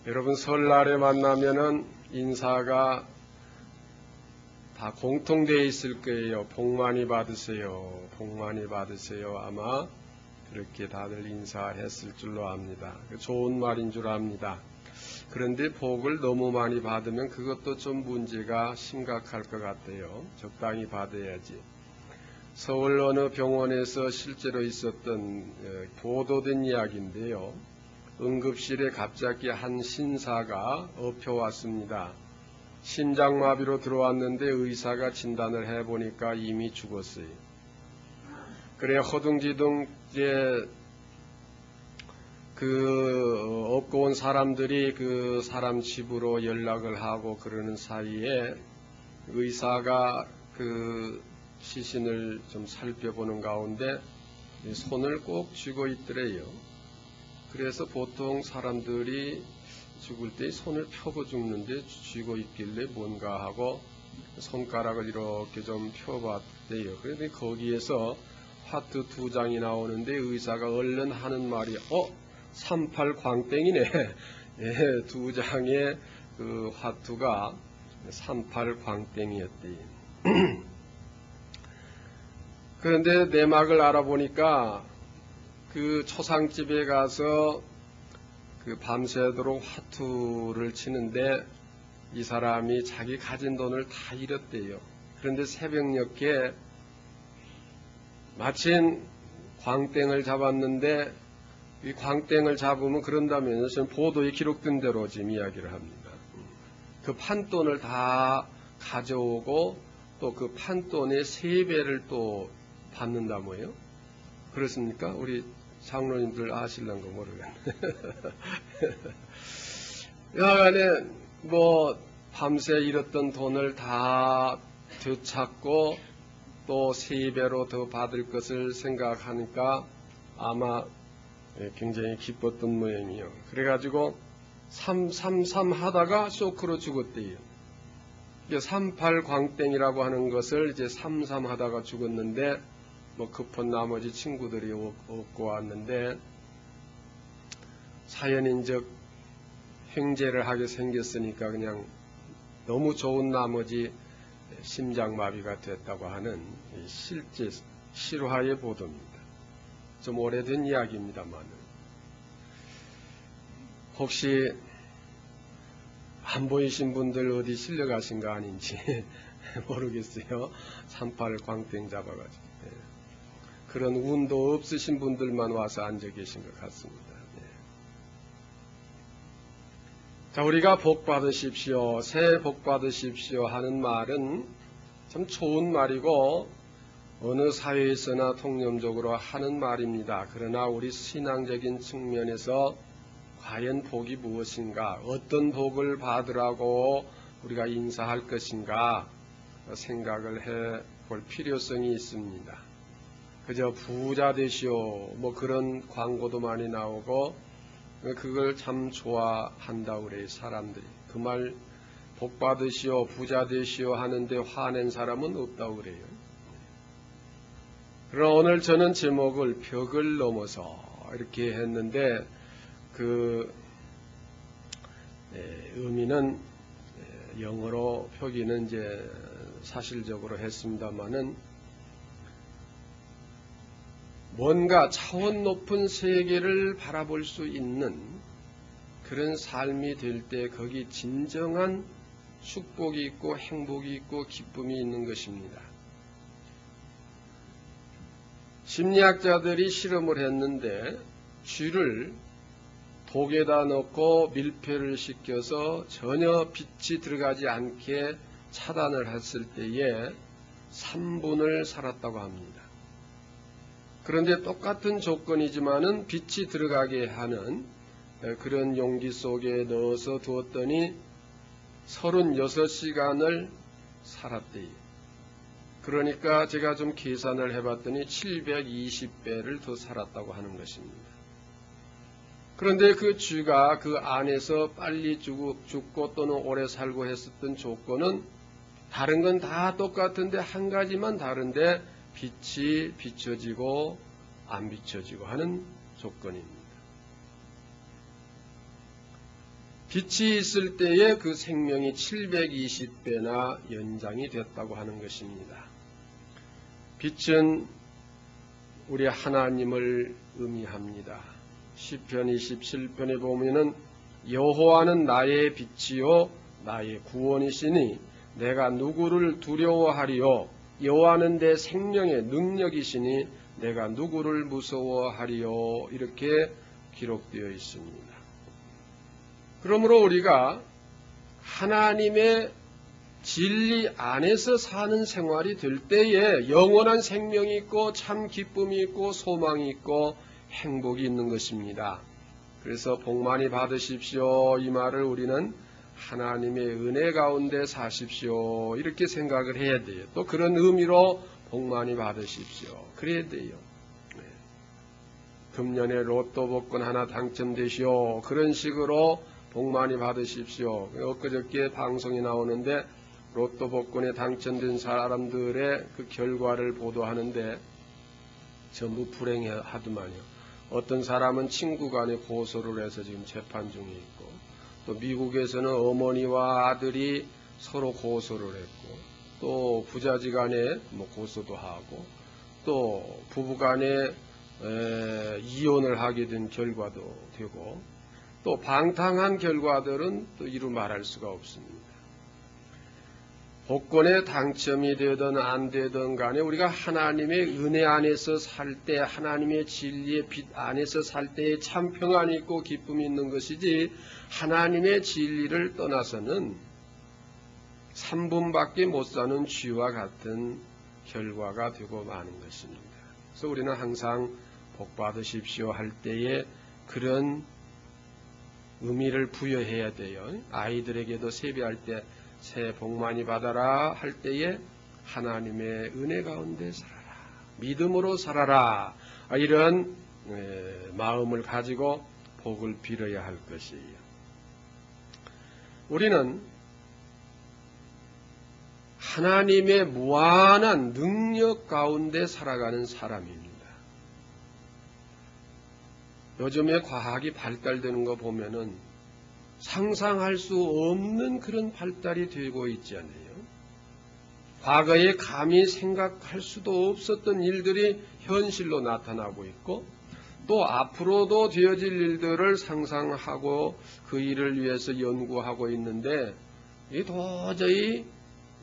여러분 설날에 만나면은 인사가 다 공통되어 있을 거예요. 복 많이 받으세요. 복 많이 받으세요. 아마 그렇게 다들 인사했을 줄로 압니다. 좋은 말인 줄 압니다. 그런데 복을 너무 많이 받으면 그것도 좀 문제가 심각할 것 같아요. 적당히 받아야지. 서울 어느 병원에서 실제로 있었던 보도된 이야기인데요. 응급실에 갑자기 한 신사가 엎혀왔습니다. 심장마비로 들어왔는데 의사가 진단을 해보니까 이미 죽었어요. 그래 허둥지둥 업고 온 사람들이 그 사람 집으로 연락을 하고 그러는 사이에 의사가 그 시신을 좀 살펴보는 가운데 손을 꼭 쥐고 있더래요. 그래서 보통 사람들이 죽을 때 손을 펴고 죽는데 쥐고 있길래 뭔가 하고 손가락을 이렇게 좀 펴봤대요. 그런데 거기에서 하트 2장이 나오는데 의사가 얼른 하는 말이 38 광땡이네. 예, 2장의 그 화투가 38 광땡이었대요. 그런데 내막을 알아보니까 그 초상집에 가서 그 밤새도록 화투를 치는데 이 사람이 자기 가진 돈을 다 잃었대요. 그런데 새벽녘에 마침 광땡을 잡았는데 이 광땡을 잡으면 그런다면 지금 보도에 기록된 대로 지금 이야기를 합니다. 그 판돈을 다 가져오고 또 그 판돈의 3배를 또 받는다고요? 그렇습니까? 우리 장로님들 아실란 거 모르겠네. 여하간에 뭐 밤새 잃었던 돈을 다 되찾고 또 3배로 더 받을 것을 생각하니까 아마 굉장히 기뻤던 모양이에요. 그래가지고 333 하다가 쇼크로 죽었대요. 38 광땡이라고 하는 것을 이제 33 하다가 죽었는데 뭐 급한 나머지 친구들이 얻고 왔는데 사연인적 횡재를 하게 생겼으니까 그냥 너무 좋은 나머지 심장마비가 됐다고 하는 실제 실화의 보도입니다. 좀 오래된 이야기입니다만 혹시 안 보이신 분들 어디 실려가신 거 아닌지 모르겠어요. 38 광땡 잡아가지고 그런 운도 없으신 분들만 와서 앉아 계신 것 같습니다. 자, 우리가 복 받으십시오, 새해 복 받으십시오 하는 말은 참 좋은 말이고 어느 사회에서나 통념적으로 하는 말입니다. 그러나 우리 신앙적인 측면에서 과연 복이 무엇인가, 어떤 복을 받으라고 우리가 인사할 것인가 생각을 해 볼 필요성이 있습니다. 그저 부자 되시오 뭐 그런 광고도 많이 나오고 그걸 참 좋아한다고 그래요. 사람들이 그 말 복 받으시오 부자 되시오 하는데 화낸 사람은 없다고 그래요. 그러나 오늘 저는 제목을 벽을 넘어서 이렇게 했는데 그 의미는 영어로 표기는 이제 사실적으로 했습니다마는 뭔가 차원 높은 세계를 바라볼 수 있는 그런 삶이 될 때 거기 진정한 축복이 있고 행복이 있고 기쁨이 있는 것입니다. 심리학자들이 실험을 했는데 쥐를 독에다 넣고 밀폐를 시켜서 전혀 빛이 들어가지 않게 차단을 했을 때에 3분을 살았다고 합니다. 그런데 똑같은 조건이지만은 빛이 들어가게 하는 그런 용기 속에 넣어서 두었더니 36시간을 살았대요. 그러니까 제가 좀 계산을 해봤더니 720배를 더 살았다고 하는 것입니다. 그런데 그 쥐가 그 안에서 빨리 죽고 또는 오래 살고 했었던 조건은 다른 건 다 똑같은데 한 가지만 다른데 빛이 비춰지고 안 비춰지고 하는 조건입니다. 빛이 있을 때에 그 생명이 720배나 연장이 됐다고 하는 것입니다. 빛은 우리 하나님을 의미합니다. 시편 27편에 보면은 여호와는 나의 빛이요 나의 구원이시니 내가 누구를 두려워하리요 여호와는 내 생명의 능력이시니 내가 누구를 무서워하리요 이렇게 기록되어 있습니다. 그러므로 우리가 하나님의 진리 안에서 사는 생활이 될 때에 영원한 생명이 있고 참 기쁨이 있고 소망이 있고 행복이 있는 것입니다. 그래서 복 많이 받으십시오 이 말을 우리는 하나님의 은혜 가운데 사십시오 이렇게 생각을 해야 돼요. 또 그런 의미로 복 많이 받으십시오 그래야 돼요. 금년에 로또 복권 하나 당첨되시오 그런 식으로 복 많이 받으십시오. 엊그저께 방송이 나오는데 로또 복권에 당첨된 사람들의 그 결과를 보도하는데 전부 불행하더만요. 어떤 사람은 친구 간에 고소를 해서 지금 재판 중에 있고 또 미국에서는 어머니와 아들이 서로 고소를 했고 또 부자지간에 고소도 하고 또 부부간에 이혼을 하게 된 결과도 되고 또 방탕한 결과들은 또 이루 말할 수가 없습니다. 복권에 당첨이 되든 안 되든 간에 우리가 하나님의 은혜 안에서 살 때 하나님의 진리의 빛 안에서 살 때에 참 평안이 있고 기쁨이 있는 것이지 하나님의 진리를 떠나서는 3분밖에 못 사는 쥐와 같은 결과가 되고 마는 것입니다. 그래서 우리는 항상 복 받으십시오 할 때에 그런 의미를 부여해야 돼요. 아이들에게도 세배할 때 새해 복 많이 받아라 할 때에 하나님의 은혜 가운데 살아라. 믿음으로 살아라. 이런 마음을 가지고 복을 빌어야 할 것이에요. 우리는 하나님의 무한한 능력 가운데 살아가는 사람입니다. 요즘에 과학이 발달되는 거 보면은 상상할 수 없는 그런 발달이 되고 있지 않나요? 과거에 감히 생각할 수도 없었던 일들이 현실로 나타나고 있고 또 앞으로도 되어질 일들을 상상하고 그 일을 위해서 연구하고 있는데 이 도저히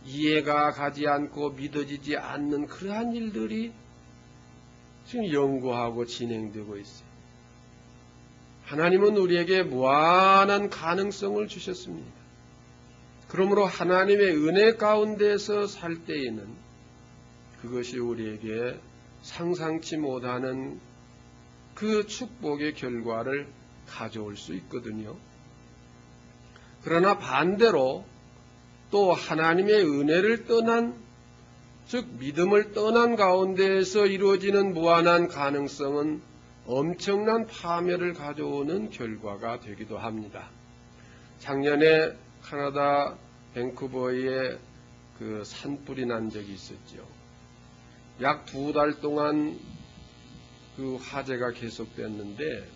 이해가 가지 않고 믿어지지 않는 그러한 일들이 지금 연구하고 진행되고 있어요. 하나님은 우리에게 무한한 가능성을 주셨습니다. 그러므로 하나님의 은혜 가운데서 살 때에는 그것이 우리에게 상상치 못하는 그 축복의 결과를 가져올 수 있거든요. 그러나 반대로 또 하나님의 은혜를 떠난, 즉 믿음을 떠난 가운데에서 이루어지는 무한한 가능성은 엄청난 파멸을 가져오는 결과가 되기도 합니다. 작년에 캐나다 밴쿠버에 그 산불이 난 적이 있었죠. 약 2달 동안 그 화재가 계속됐는데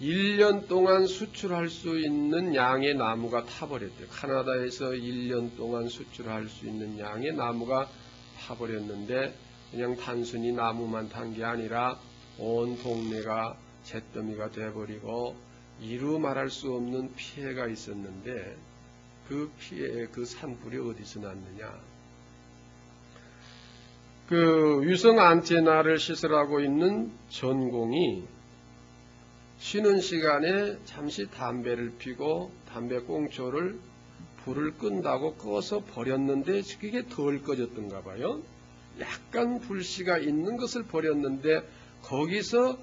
1년 동안 수출할 수 있는 양의 나무가 타버렸대요. 캐나다에서 1년 동안 수출할 수 있는 양의 나무가 타버렸는데 그냥 단순히 나무만 탄 게 아니라 온 동네가 잿더미가 돼버리고 이루 말할 수 없는 피해가 있었는데 그 피해, 그 산불이 어디서 났느냐. 그 위성 안테나를 시설하고 있는 전공이 쉬는 시간에 잠시 담배를 피고 담배 꽁초를 불을 끈다고 꺼서 버렸는데 그게 덜 꺼졌던가 봐요. 약간 불씨가 있는 것을 버렸는데 거기서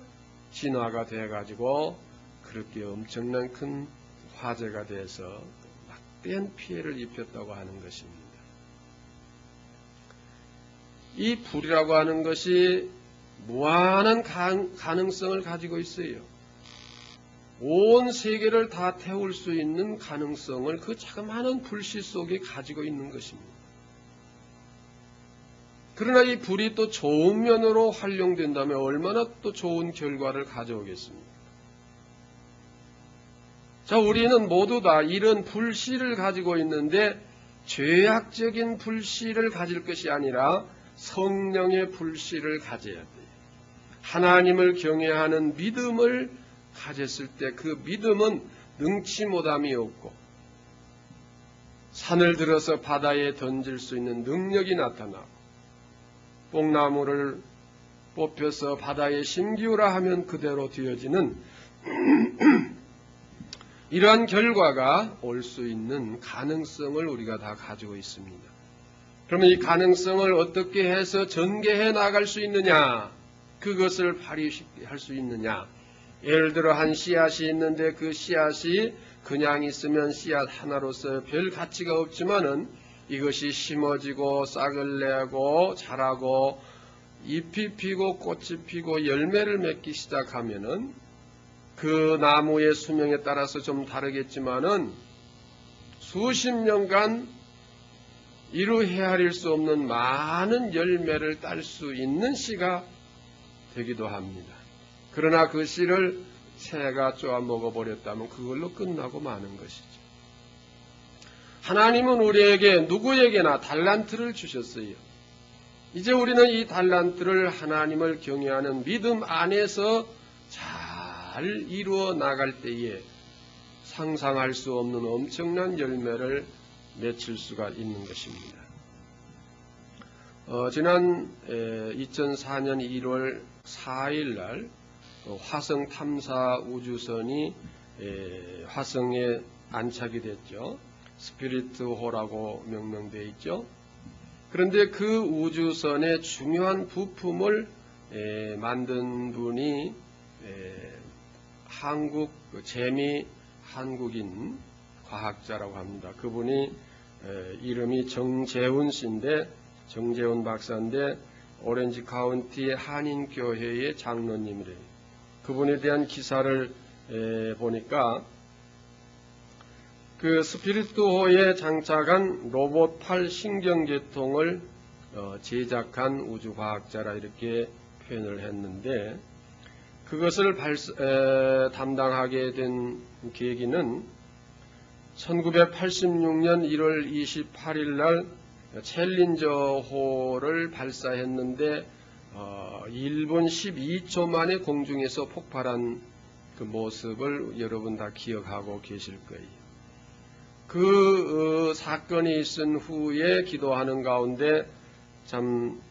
진화가 돼가지고 그렇게 엄청난 큰 화재가 돼서 막대한 피해를 입혔다고 하는 것입니다. 이 불이라고 하는 것이 무한한 가능성을 가지고 있어요. 온 세계를 다 태울 수 있는 가능성을 그 자그마한 불씨 속에 가지고 있는 것입니다. 그러나 이 불이 또 좋은 면으로 활용된다면 얼마나 또 좋은 결과를 가져오겠습니까? 자, 우리는 모두 다 이런 불씨를 가지고 있는데 죄악적인 불씨를 가질 것이 아니라 성령의 불씨를 가져야 돼요. 하나님을 경외하는 믿음을 가졌을 때 그 믿음은 능치 못함이 없고 산을 들어서 바다에 던질 수 있는 능력이 나타나고 뽕나무를 뽑혀서 바다에 심기우라 하면 그대로 되어지는 이러한 결과가 올 수 있는 가능성을 우리가 다 가지고 있습니다. 그러면 이 가능성을 어떻게 해서 전개해 나갈 수 있느냐? 그것을 발휘할 수 있느냐? 예를 들어 한 씨앗이 있는데 그 씨앗이 그냥 있으면 씨앗 하나로서 별 가치가 없지만은 이것이 심어지고 싹을 내고 자라고 잎이 피고 꽃이 피고 열매를 맺기 시작하면은 그 나무의 수명에 따라서 좀 다르겠지만은 수십 년간 이루 헤아릴 수 없는 많은 열매를 딸 수 있는 씨가 되기도 합니다. 그러나 그 씨를 새가 쪼아 먹어버렸다면 그걸로 끝나고 마는 것이죠. 하나님은 우리에게 누구에게나 달란트를 주셨어요. 이제 우리는 이 달란트를 하나님을 경외하는 믿음 안에서 잘 이루어 나갈 때에 상상할 수 없는 엄청난 열매를 맺을 수가 있는 것입니다. 지난 2004년 1월 4일 날 화성 탐사 우주선이 화성에 안착이 됐죠. 스피리트호라고 명명되어 있죠. 그런데 그 우주선의 중요한 부품을 만든 분이 한국 재미 한국인 과학자라고 합니다. 그분이 이름이 정재훈 씨인데 정재훈 박사인데 오렌지 카운티 한인교회의 장로님이래요. 그분에 대한 기사를 보니까 그 스피리트호에 장착한 로봇팔 신경계통을 제작한 우주과학자라 이렇게 표현을 했는데 그것을 담당하게 된 계기는 1986년 1월 28일 날 챌린저호를 발사했는데 1분 12초 만에 공중에서 폭발한 그 모습을 여러분 다 기억하고 계실 거예요. 그 사건이 있은 후에 기도하는 가운데 참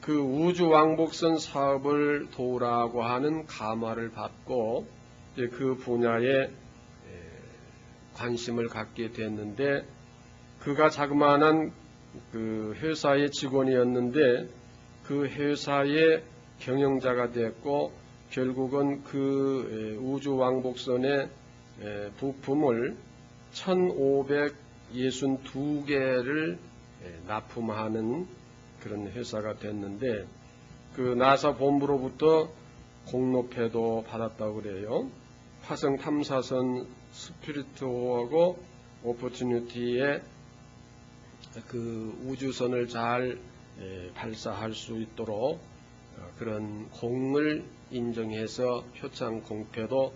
그 우주왕복선 사업을 도우라고 하는 감화를 받고 그 분야에 관심을 갖게 됐는데 그가 자그마한 그 회사의 직원이었는데 그 회사의 경영자가 됐고 결국은 그 우주왕복선의 부품을 1562개를 납품하는 그런 회사가 됐는데 그 나사 본부로부터 공로패도 받았다고 그래요. 화성 탐사선 스피리트호하고 오퍼튜니티에 그 우주선을 잘 발사할 수 있도록 그런 공을 인정해서 표창 공패도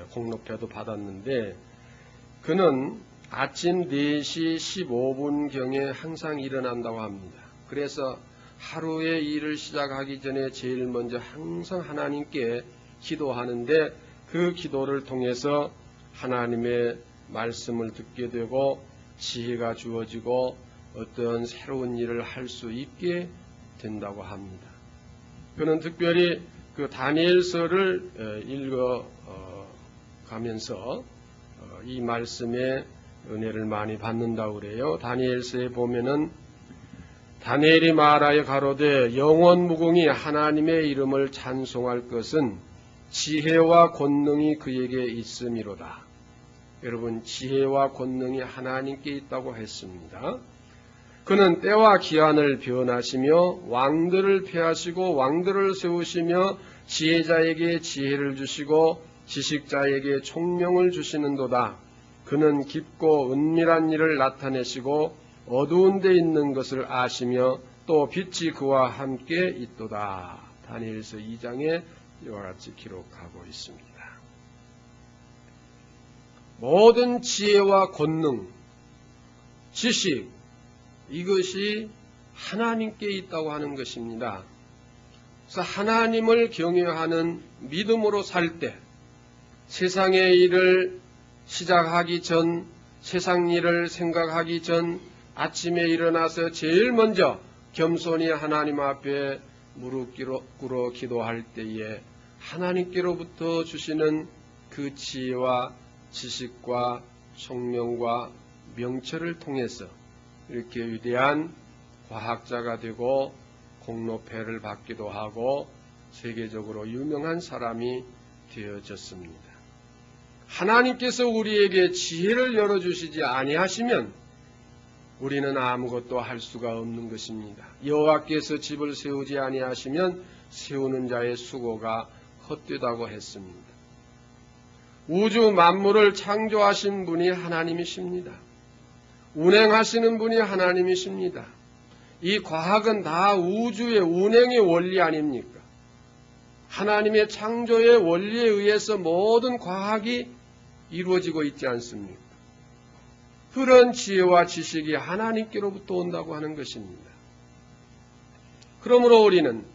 공로패도 받았는데 그는 아침 4시 15분경에 항상 일어난다고 합니다. 그래서 하루의 일을 시작하기 전에 제일 먼저 항상 하나님께 기도하는데 그 기도를 통해서 하나님의 말씀을 듣게 되고 지혜가 주어지고 어떤 새로운 일을 할 수 있게 된다고 합니다. 그는 특별히 그 다니엘서를 읽어 가면서 이 말씀에 은혜를 많이 받는다고 그래요. 다니엘서에 보면은 다니엘이 말하여 가로되 영원 무궁히 하나님의 이름을 찬송할 것은 지혜와 권능이 그에게 있음이로다. 여러분 지혜와 권능이 하나님께 있다고 했습니다. 그는 때와 기한을 변하시며 왕들을 폐하시고 왕들을 세우시며 지혜자에게 지혜를 주시고 지식자에게 총명을 주시는도다. 그는 깊고 은밀한 일을 나타내시고 어두운 데 있는 것을 아시며 또 빛이 그와 함께 있도다. 다니엘서 2장에 이와 같이 기록하고 있습니다. 모든 지혜와 권능, 지식, 이것이 하나님께 있다고 하는 것입니다. 그래서 하나님을 경외하는 믿음으로 살 때 세상의 일을 시작하기 전, 세상 일을 생각하기 전 아침에 일어나서 제일 먼저 겸손히 하나님 앞에 무릎 꿇어 기도할 때에 하나님께로부터 주시는 그 지혜와 지식과 총명과 명철을 통해서 이렇게 위대한 과학자가 되고 공로패를 받기도 하고 세계적으로 유명한 사람이 되어졌습니다. 하나님께서 우리에게 지혜를 열어주시지 아니하시면 우리는 아무것도 할 수가 없는 것입니다. 여호와께서 집을 세우지 아니하시면 세우는 자의 수고가 헛되다고 했습니다. 우주 만물을 창조하신 분이 하나님이십니다. 운행하시는 분이 하나님이십니다. 이 과학은 다 우주의 운행의 원리 아닙니까? 하나님의 창조의 원리에 의해서 모든 과학이 이루어지고 있지 않습니까? 그런 지혜와 지식이 하나님께로부터 온다고 하는 것입니다. 그러므로 우리는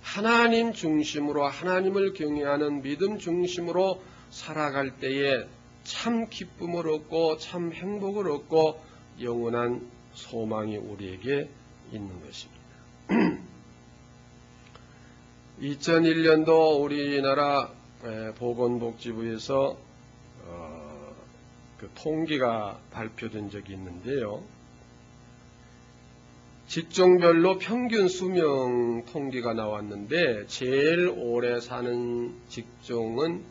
하나님 중심으로 하나님을 경외하는 믿음 중심으로 살아갈 때에 참 기쁨을 얻고 참 행복을 얻고 영원한 소망이 우리에게 있는 것입니다. 2001년도 우리나라 보건복지부에서 그 통계가 발표된 적이 있는데요. 직종별로 평균 수명 통계가 나왔는데 제일 오래 사는 직종은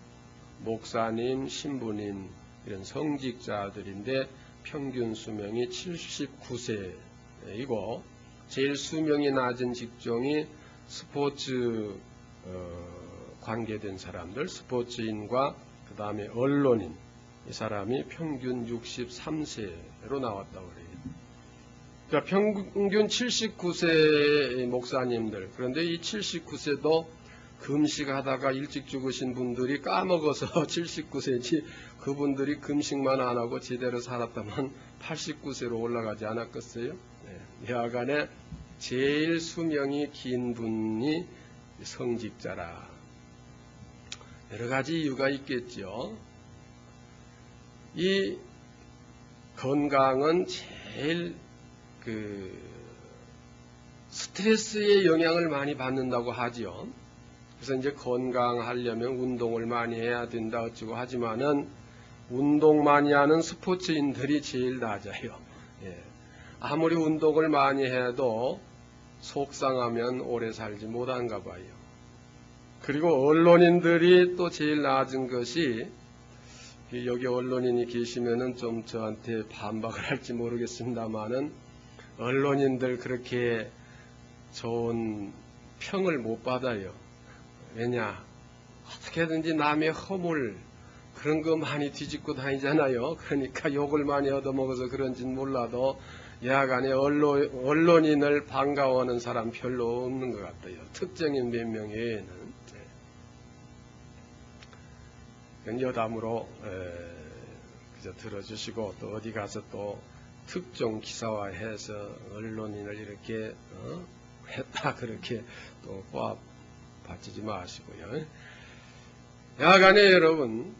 목사님, 신부님 이런 성직자들인데 평균 수명이 79세이고 제일 수명이 낮은 직종이 스포츠 관계된 사람들, 스포츠인과 그 다음에 언론인 이 사람이 평균 63세로 나왔다고 그래요. 그러니까 평균 79세의 목사님들, 그런데 이 79세도 금식하다가 일찍 죽으신 분들이 까먹어서 79세지 그분들이 금식만 안 하고 제대로 살았다면 89세로 올라가지 않았겠어요? 네. 여하간에 제일 수명이 긴 분이 성직자라. 여러 가지 이유가 있겠죠. 이 건강은 제일 스트레스의 영향을 많이 받는다고 하죠. 그래서 이제 건강하려면 운동을 많이 해야 된다 어쩌고 하지만은 운동 많이 하는 스포츠인들이 제일 낮아요. 예. 아무리 운동을 많이 해도 속상하면 오래 살지 못한가 봐요. 그리고 언론인들이 또 제일 낮은 것이 여기 언론인이 계시면은 좀 저한테 반박을 할지 모르겠습니다만은 언론인들 그렇게 좋은 평을 못 받아요. 왜냐? 어떻게든지 남의 허물 그런 거 많이 뒤집고 다니잖아요. 그러니까 욕을 많이 얻어먹어서 그런지는 몰라도 여하간에 언론인을 반가워하는 사람 별로 없는 것 같아요. 특정인 몇 명 외에는. 여담으로 그저 들어주시고 또 어디 가서 또 특종 기사화해서 언론인을 이렇게 했다 그렇게 또 꼬아 받치지 마시고요. 야간에 여러분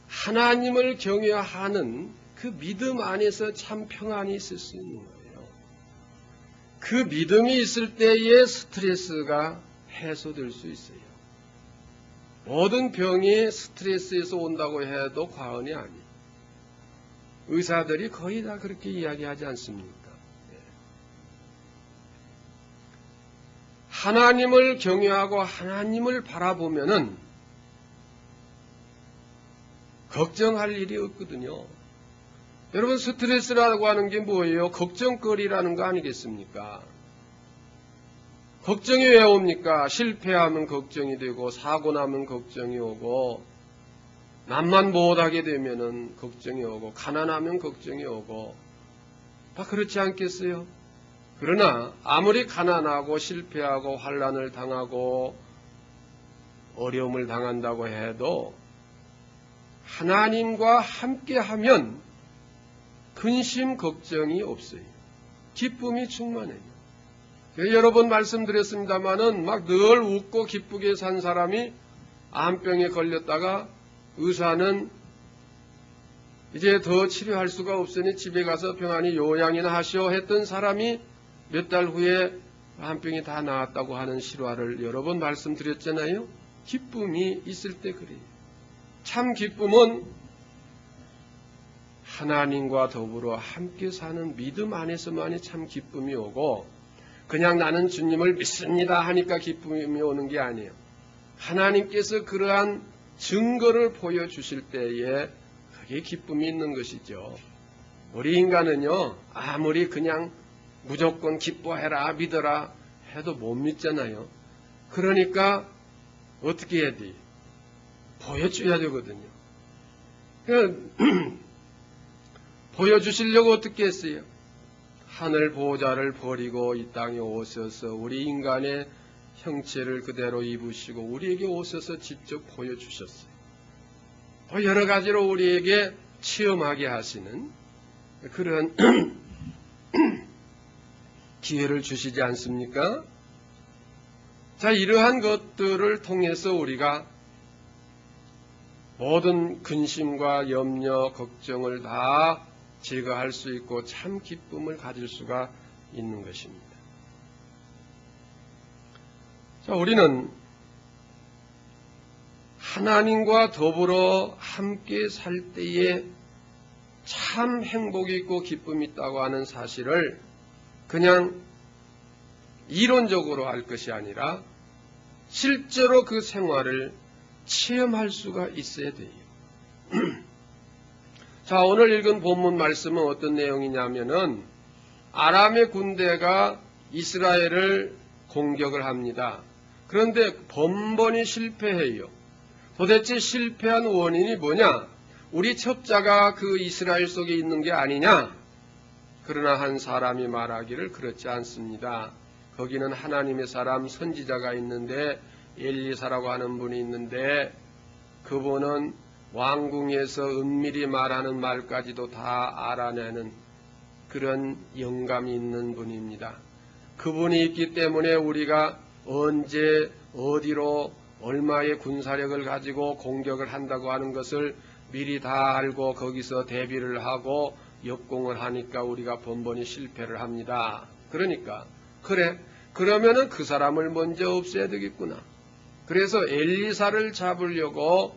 하나님을 경외하는 그 믿음 안에서 참 평안이 있을 수 있는 거예요. 그 믿음이 있을 때에 스트레스가 해소될 수 있어요. 모든 병이 스트레스에서 온다고 해도 과언이 아니에요. 의사들이 거의 다 그렇게 이야기하지 않습니까? 하나님을 경외하고 하나님을 바라보면은 걱정할 일이 없거든요. 여러분 스트레스라고 하는 게 뭐예요? 걱정거리라는 거 아니겠습니까? 걱정이 왜 옵니까? 실패하면 걱정이 되고 사고 나면 걱정이 오고 남만 못하게 되면은 걱정이 오고 가난하면 걱정이 오고 다 그렇지 않겠어요? 그러나 아무리 가난하고 실패하고 환난을 당하고 어려움을 당한다고 해도 하나님과 함께하면 근심 걱정이 없어요. 기쁨이 충만해요. 여러 번 말씀드렸습니다마는 막 늘 웃고 기쁘게 산 사람이 암병에 걸렸다가 의사는 이제 더 치료할 수가 없으니 집에 가서 평안히 요양이나 하시오 했던 사람이 몇 달 후에 암병이 다 나았다고 하는 실화를 여러 번 말씀드렸잖아요. 기쁨이 있을 때 그래요. 참 기쁨은 하나님과 더불어 함께 사는 믿음 안에서만이 참 기쁨이 오고, 그냥 나는 주님을 믿습니다 하니까 기쁨이 오는 게 아니에요. 하나님께서 그러한 증거를 보여주실 때에 그게 기쁨이 있는 것이죠. 우리 인간은요, 아무리 그냥 무조건 기뻐해라 믿어라 해도 못 믿잖아요. 그러니까 어떻게 해야 돼? 보여줘야 되거든요. 보여주시려고 어떻게 했어요? 하늘 보좌를 버리고 이 땅에 오셔서 우리 인간의 형체를 그대로 입으시고 우리에게 오셔서 직접 보여주셨어요. 여러 가지로 우리에게 체험하게 하시는 그런 기회를 주시지 않습니까? 자, 이러한 것들을 통해서 우리가 모든 근심과 염려, 걱정을 다 제거할 수 있고 참 기쁨을 가질 수가 있는 것입니다. 자, 우리는 하나님과 더불어 함께 살 때에 참 행복이 있고 기쁨이 있다고 하는 사실을 그냥 이론적으로 알 것이 아니라 실제로 그 생활을 체험할 수가 있어야 돼요. 자, 오늘 읽은 본문 말씀은 어떤 내용이냐면은 아람의 군대가 이스라엘을 공격을 합니다. 그런데 번번이 실패해요. 도대체 실패한 원인이 뭐냐? 우리 첩자가 그 이스라엘 속에 있는 게 아니냐? 그러나 한 사람이 말하기를 그렇지 않습니다. 거기는 하나님의 사람 선지자가 있는데 엘리사라고 하는 분이 있는데 그분은 왕궁에서 은밀히 말하는 말까지도 다 알아내는 그런 영감이 있는 분입니다. 그분이 있기 때문에 우리가 언제 어디로 얼마의 군사력을 가지고 공격을 한다고 하는 것을 미리 다 알고 거기서 대비를 하고 역공을 하니까 우리가 번번이 실패를 합니다. 그러니까 그래, 그러면은 그 사람을 먼저 없애야 되겠구나. 그래서 엘리사를 잡으려고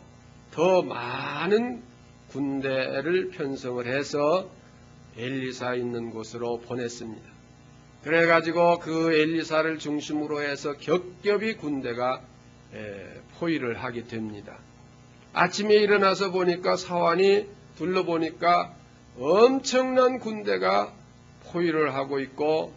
더 많은 군대를 편성을 해서 엘리사 있는 곳으로 보냈습니다. 그래가지고 그 엘리사를 중심으로 해서 겹겹이 군대가 포위를 하게 됩니다. 아침에 일어나서 보니까 사환이 둘러보니까 엄청난 군대가 포위를 하고 있고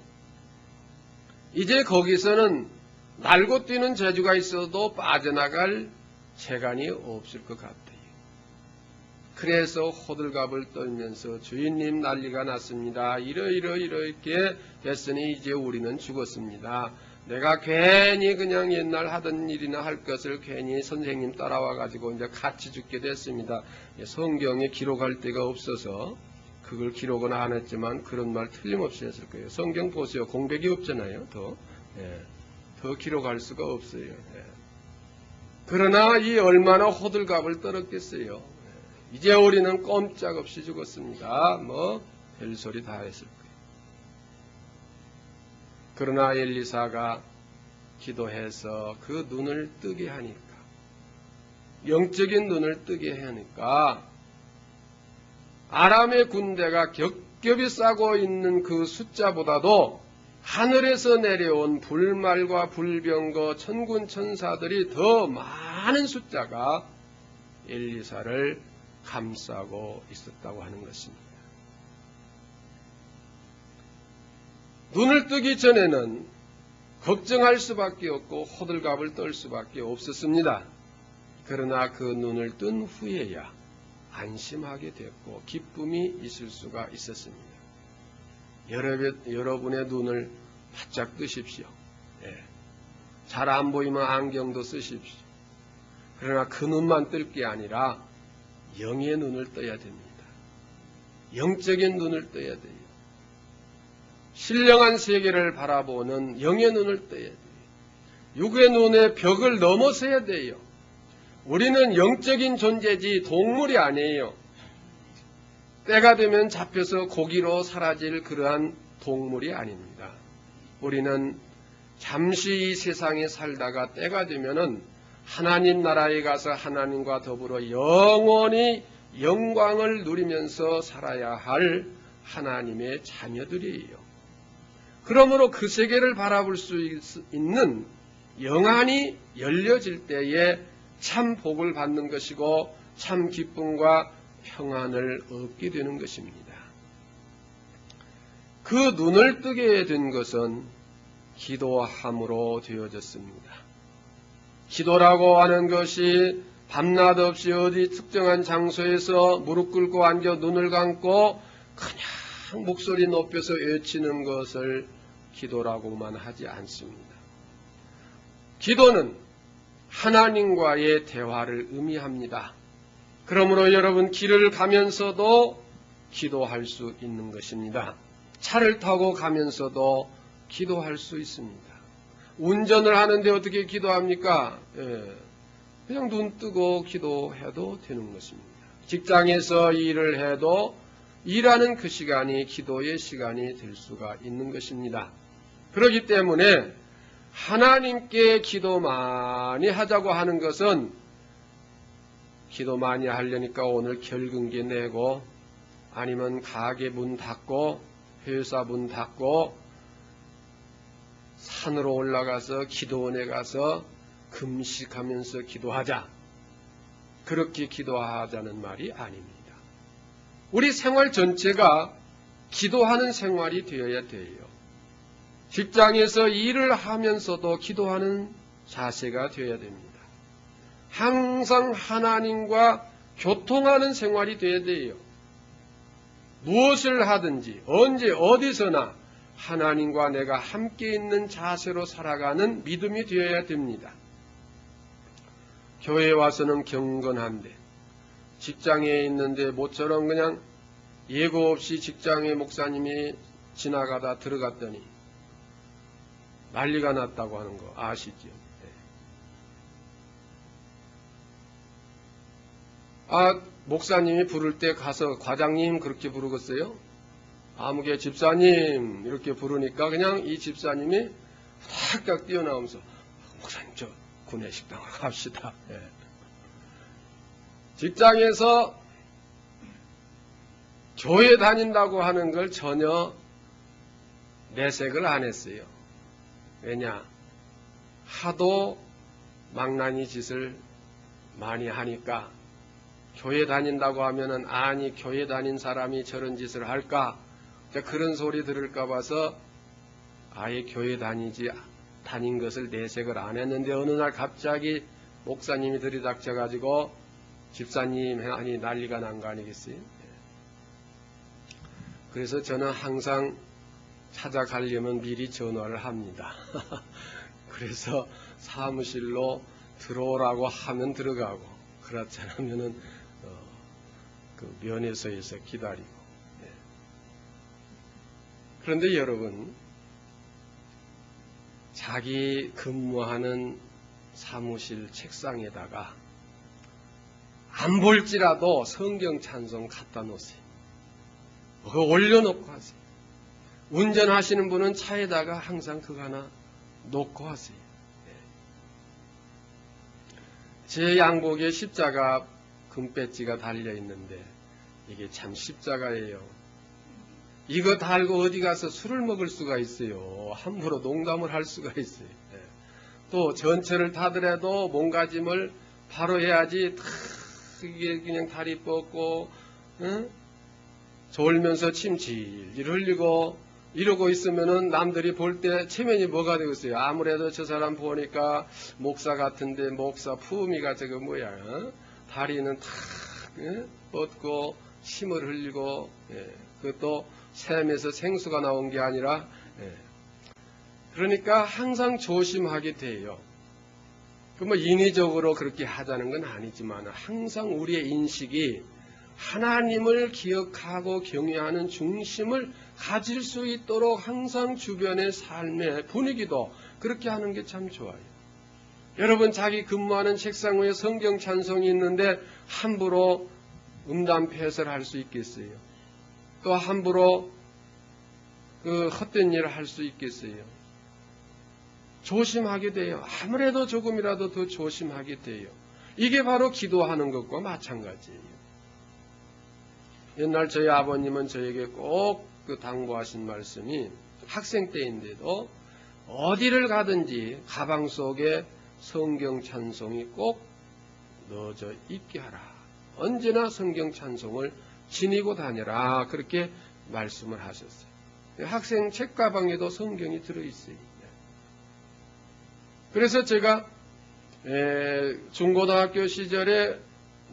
이제 거기서는 날고 뛰는 재주가 있어도 빠져나갈 재간이 없을 것 같아요. 그래서 호들갑을 떨면서 주인님 난리가 났습니다. 이렇게 됐으니 이제 우리는 죽었습니다. 내가 괜히 그냥 옛날 하던 일이나 할 것을 괜히 선생님 따라와 가지고 이제 같이 죽게 됐습니다. 성경에 기록할 데가 없어서 그걸 기록은 안 했지만 그런 말 틀림없이 했을 거예요. 성경 보세요. 공백이 없잖아요. 더 기록할 수가 없어요. 그러나 이 얼마나 호들갑을 떨었겠어요. 이제 우리는 꼼짝없이 죽었습니다. 별소리 다 했을 거예요. 그러나 엘리사가 기도해서 그 눈을 뜨게 하니까, 영적인 눈을 뜨게 하니까 아람의 군대가 겹겹이 싸고 있는 그 숫자보다도 하늘에서 내려온 불말과 불병거 천군 천사들이 더 많은 숫자가 엘리사를 감싸고 있었다고 하는 것입니다. 눈을 뜨기 전에는 걱정할 수밖에 없고 호들갑을 떨 수밖에 없었습니다. 그러나 그 눈을 뜬 후에야 안심하게 됐고 기쁨이 있을 수가 있었습니다. 여러분의 눈을 바짝 뜨십시오. 잘 안 보이면 안경도 쓰십시오. 그러나 그 눈만 뜰 게 아니라 영의 눈을 떠야 됩니다. 영적인 눈을 떠야 돼요. 신령한 세계를 바라보는 영의 눈을 떠야 돼요. 육의 눈의 벽을 넘어서야 돼요. 우리는 영적인 존재지 동물이 아니에요. 때가 되면 잡혀서 고기로 사라질 그러한 동물이 아닙니다. 우리는 잠시 이 세상에 살다가 때가 되면은 하나님 나라에 가서 하나님과 더불어 영원히 영광을 누리면서 살아야 할 하나님의 자녀들이에요. 그러므로 그 세계를 바라볼 수 있는 영안이 열려질 때에 참 복을 받는 것이고 참 기쁨과 평안을 얻게 되는 것입니다. 그 눈을 뜨게 된 것은 기도함으로 되어졌습니다. 기도라고 하는 것이 밤낮 없이 어디 특정한 장소에서 무릎 꿇고 앉아 눈을 감고 그냥 목소리 높여서 외치는 것을 기도라고만 하지 않습니다. 기도는 하나님과의 대화를 의미합니다. 그러므로 여러분 길을 가면서도 기도할 수 있는 것입니다. 차를 타고 가면서도 기도할 수 있습니다. 운전을 하는데 어떻게 기도합니까? 그냥 눈 뜨고 기도해도 되는 것입니다. 직장에서 일을 해도 일하는 그 시간이 기도의 시간이 될 수가 있는 것입니다. 그렇기 때문에 하나님께 기도 많이 하자고 하는 것은 기도 많이 하려니까 오늘 결근기 내고 아니면 가게 문 닫고 회사 문 닫고 산으로 올라가서 기도원에 가서 금식하면서 기도하자. 그렇게 기도하자는 말이 아닙니다. 우리 생활 전체가 기도하는 생활이 되어야 돼요. 직장에서 일을 하면서도 기도하는 자세가 되어야 됩니다. 항상 하나님과 교통하는 생활이 되어야 돼요. 무엇을 하든지 언제 어디서나 하나님과 내가 함께 있는 자세로 살아가는 믿음이 되어야 됩니다. 교회에 와서는 경건한데 직장에 있는데 모처럼 그냥 예고 없이 직장에 목사님이 지나가다 들어갔더니 난리가 났다고 하는 거 아시죠? 목사님이 부를 때 가서 과장님 그렇게 부르겠어요? 아무개 집사님 이렇게 부르니까 그냥 이 집사님이 탁탁 뛰어나오면서 목사님 저 구내식당으로 갑시다. 직장에서 교회 다닌다고 하는 걸 전혀 내색을 안 했어요. 왜냐? 하도 망나니 짓을 많이 하니까 교회 다닌다고 하면은 아니 교회 다닌 사람이 저런 짓을 할까? 그런 소리 들을까 봐서 아예 교회 다닌 것을 내색을 안 했는데 어느 날 갑자기 목사님이 들이닥쳐가지고 집사님 하니 난리가 난 거 아니겠어요? 그래서 저는 항상 찾아가려면 미리 전화를 합니다. 그래서 사무실로 들어오라고 하면 들어가고 그렇지 않으면은 그 면회소에서 기다리고. 그런데 여러분, 자기 근무하는 사무실 책상에다가 안 볼지라도 성경 찬송 갖다 놓으세요. 그거 올려놓고 하세요. 운전하시는 분은 차에다가 항상 그거 하나 놓고 하세요. 제 양복에 십자가 금배지가 달려있는데 이게 참 십자가예요. 이거 달고 어디 가서 술을 먹을 수가 있어요. 함부로 농담을 할 수가 있어요. 또 전철을 타더라도 몸가짐을 바로 해야지 이게 그냥 다리 뻗고 졸면서 침 질질 흘리고 이러고 있으면은 남들이 볼 때 체면이 뭐가 되겠어요? 아무래도 저 사람 보니까 목사 같은데 목사 품위가 저거 뭐야? 다리는 탁 뻗고 침을 흘리고 그것도 샘에서 생수가 나온 게 아니라 그러니까 항상 조심하게 돼요. 뭐 인위적으로 그렇게 하자는 건 아니지만 항상 우리의 인식이 하나님을 기억하고 경외하는 중심을 가질 수 있도록 항상 주변의 삶의 분위기도 그렇게 하는 게 참 좋아요. 여러분 자기 근무하는 책상 위에 성경 찬송이 있는데 함부로 음담 폐설할 수 있겠어요? 또 함부로 헛된 일을 할 수 있겠어요? 조심하게 돼요. 아무래도 조금이라도 더 조심하게 돼요. 이게 바로 기도하는 것과 마찬가지예요. 옛날 저희 아버님은 저에게 꼭 당부하신 말씀이 학생 때인데도 어디를 가든지 가방 속에 성경 찬송이 꼭 넣어져 있게 하라. 언제나 성경 찬송을 지니고 다녀라. 그렇게 말씀을 하셨어요. 학생 책가방에도 성경이 들어있어요. 그래서 제가 중고등학교 시절에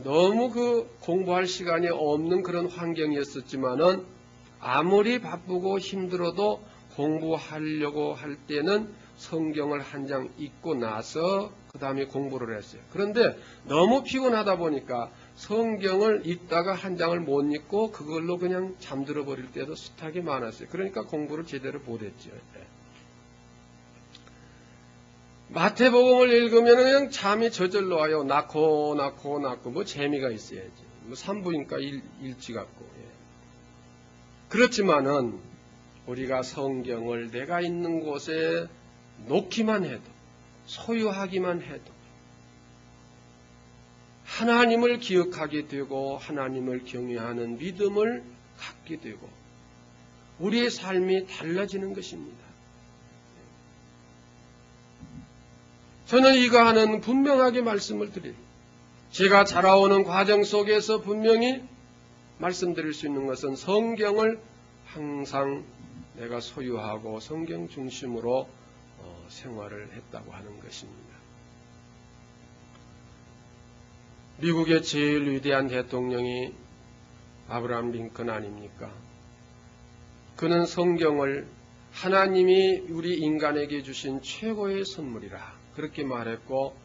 너무 공부할 시간이 없는 그런 환경이었었지만은 아무리 바쁘고 힘들어도 공부하려고 할 때는 성경을 한 장 읽고 나서 그 다음에 공부를 했어요. 그런데 너무 피곤하다 보니까 성경을 읽다가 한 장을 못 읽고 그걸로 그냥 잠들어 버릴 때도 숱하게 많았어요. 그러니까 공부를 제대로 못했죠. 마태복음을 읽으면 그냥 잠이 저절로 와요. 낳고 뭐 재미가 있어야지. 뭐 산부인과 일지 같고. 그렇지만은 우리가 성경을 내가 있는 곳에 놓기만 해도 소유하기만 해도 하나님을 기억하게 되고 하나님을 경외하는 믿음을 갖게 되고 우리의 삶이 달라지는 것입니다. 저는 이거는 분명하게 말씀을 드려요. 제가 자라오는 과정 속에서 분명히 말씀드릴 수 있는 것은 성경을 항상 내가 소유하고 성경 중심으로 생활을 했다고 하는 것입니다. 미국의 제일 위대한 대통령이 아브라함 링컨 아닙니까? 그는 성경을 하나님이 우리 인간에게 주신 최고의 선물이라 그렇게 말했고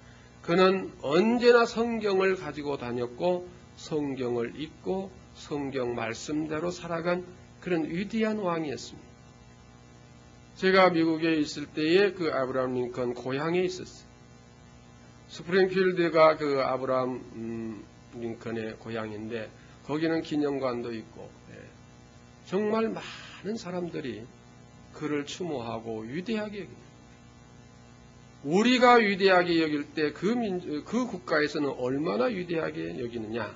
그는 언제나 성경을 가지고 다녔고 성경을 읽고 성경 말씀대로 살아간 그런 위대한 왕이었습니다. 제가 미국에 있을 때에 아브라함 링컨 고향에 있었어요. 스프링필드가 아브라함 링컨의 고향인데 거기는 기념관도 있고 정말 많은 사람들이 그를 추모하고 위대하게 여깁니다. 우리가 위대하게 여길 때 그 국가에서는 얼마나 위대하게 여기느냐.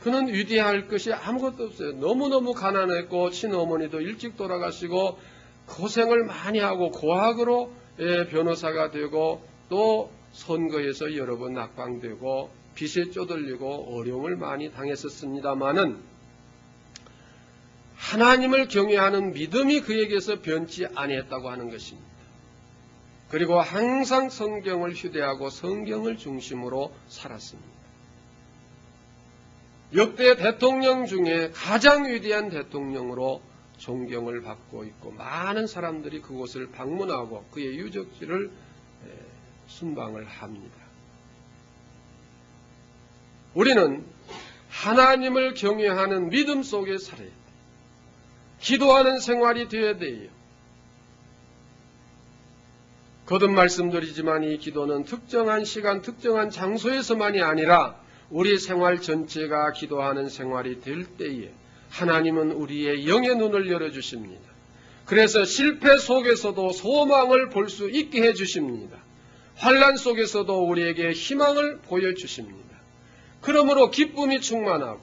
그는 위대할 것이 아무것도 없어요. 너무너무 가난했고 친어머니도 일찍 돌아가시고 고생을 많이 하고 고학으로 변호사가 되고 또 선거에서 여러 번 낙방되고 빚에 쪼들리고 어려움을 많이 당했었습니다마는 하나님을 경외하는 믿음이 그에게서 변치 아니했다고 하는 것입니다. 그리고 항상 성경을 휴대하고 성경을 중심으로 살았습니다. 역대 대통령 중에 가장 위대한 대통령으로 존경을 받고 있고 많은 사람들이 그곳을 방문하고 그의 유적지를 순방을 합니다. 우리는 하나님을 경외하는 믿음 속에 살아야 돼요. 기도하는 생활이 되어야 돼요. 거듭 말씀드리지만 이 기도는 특정한 시간, 특정한 장소에서만이 아니라 우리 생활 전체가 기도하는 생활이 될 때에 하나님은 우리의 영의 눈을 열어주십니다. 그래서 실패 속에서도 소망을 볼 수 있게 해주십니다. 환난 속에서도 우리에게 희망을 보여주십니다. 그러므로 기쁨이 충만하고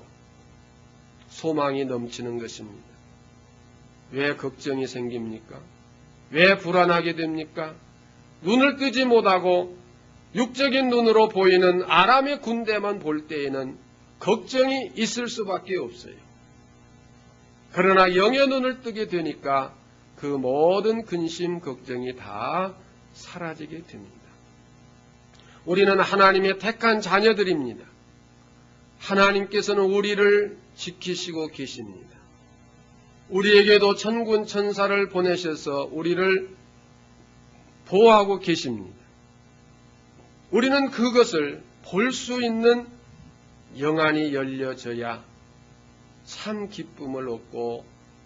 소망이 넘치는 것입니다. 왜 걱정이 생깁니까? 왜 불안하게 됩니까? 눈을 뜨지 못하고 육적인 눈으로 보이는 아람의 군대만 볼 때에는 걱정이 있을 수밖에 없어요. 그러나 영의 눈을 뜨게 되니까 그 모든 근심, 걱정이 다 사라지게 됩니다. 우리는 하나님의 택한 자녀들입니다. 하나님께서는 우리를 지키시고 계십니다. 우리에게도 천군 천사를 보내셔서 우리를 보호하고 계십니다. 우리는 그것을 볼 수 있는 영안이 열려져야 참 기쁨을 얻고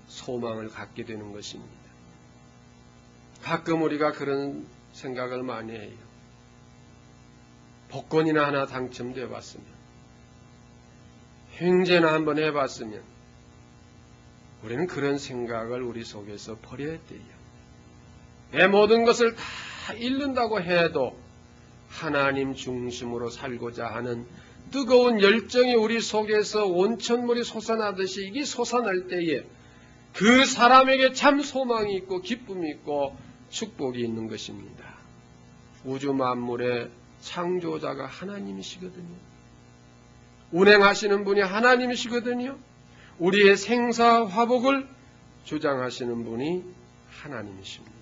소망을 갖게 되는 것입니다. 가끔 우리가 그런 생각을 많이 해요. 복권이나 하나 당첨되어 봤으면, 횡재나 한번 해봤으면, 우리는 그런 생각을 우리 속에서 버려야 돼요. 내 모든 것을 다 잃는다고 해도 하나님 중심으로 살고자 하는 뜨거운 열정이 우리 속에서 온천물이 솟아나듯이 이게 솟아날 때에 그 사람에게 참 소망이 있고 기쁨이 있고 축복이 있는 것입니다. 우주 만물의 창조자가 하나님이시거든요. 운행하시는 분이 하나님이시거든요. 우리의 생사화복을 주장하시는 분이 하나님이십니다.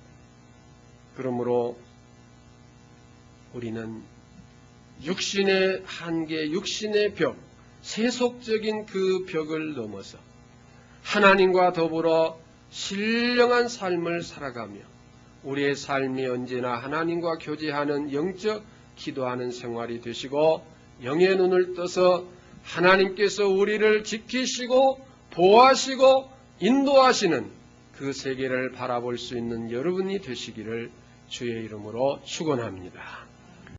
그러므로 우리는 육신의 한계, 육신의 벽, 세속적인 그 벽을 넘어서 하나님과 더불어 신령한 삶을 살아가며 우리의 삶이 언제나 하나님과 교제하는 영적 기도하는 생활이 되시고 영의 눈을 떠서 하나님께서 우리를 지키시고 보호하시고 인도하시는 그 세계를 바라볼 수 있는 여러분이 되시기를 주의 이름으로 축원합니다.